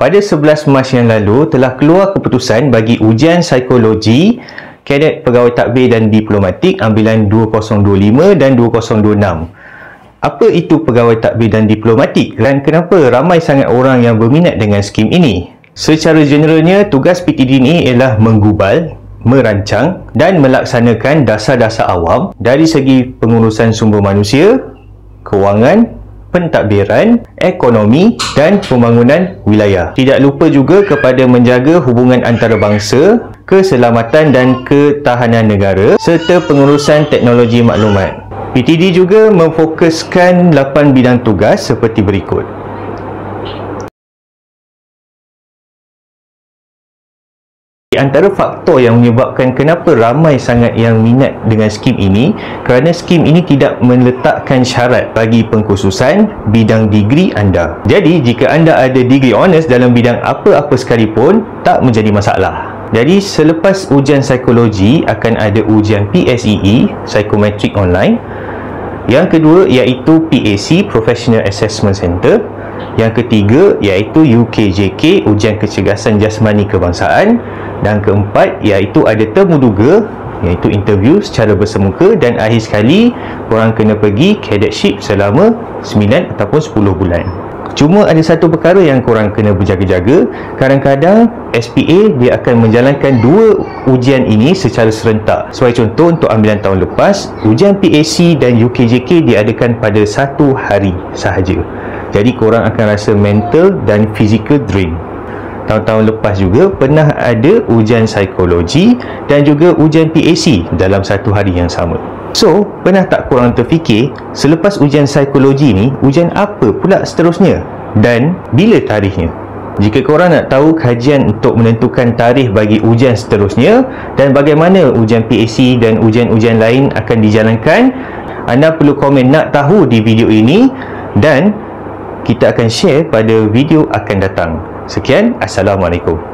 Pada 11 Mac yang lalu telah keluar keputusan bagi ujian psikologi kadet pegawai tadbir dan diplomatik ambilan 2025 dan 2026. Apa itu pegawai tadbir dan diplomatik dan kenapa ramai sangat orang yang berminat dengan skim ini? Secara generalnya, tugas PTD ini ialah menggubal, merancang dan melaksanakan dasar-dasar awam dari segi pengurusan sumber manusia, kewangan, pentadbiran, ekonomi dan pembangunan wilayah. Tidak lupa juga kepada menjaga hubungan antarabangsa, keselamatan dan ketahanan negara serta pengurusan teknologi maklumat. PTD juga memfokuskan 8 bidang tugas seperti berikut. Di antara faktor yang menyebabkan kenapa ramai sangat yang minat dengan skim ini kerana skim ini tidak meletakkan syarat bagi pengkhususan bidang degree anda. Jadi, jika anda ada degree honours dalam bidang apa-apa sekalipun, tak menjadi masalah. Jadi, selepas ujian psikologi akan ada ujian PSEE, Psychometric Online. Yang kedua iaitu PAC, Professional Assessment Center. Yang ketiga iaitu UKJK, Ujian Kecergasan Jasmani Kebangsaan. Dan keempat iaitu ada temu duga, iaitu interview secara bersemuka. Dan akhir sekali, korang kena pergi cadetship selama 9 ataupun 10 bulan. Cuma ada satu perkara yang korang kena berjaga-jaga. Kadang-kadang SPA dia akan menjalankan dua ujian ini secara serentak. Sebagai contoh, untuk ambilan tahun lepas, ujian PAC dan UKJK diadakan pada satu hari sahaja. Jadi korang akan rasa mental dan physical drain. Tahun-tahun lepas juga pernah ada ujian psikologi dan juga ujian PAC dalam satu hari yang sama. So, pernah tak korang terfikir, selepas ujian psikologi ni, ujian apa pula seterusnya? Dan bila tarikhnya? Jika korang nak tahu kajian untuk menentukan tarikh bagi ujian seterusnya dan bagaimana ujian PAC dan ujian-ujian lain akan dijalankan, anda perlu komen nak tahu di video ini dan kita akan share pada video akan datang. Sekian, Assalamualaikum.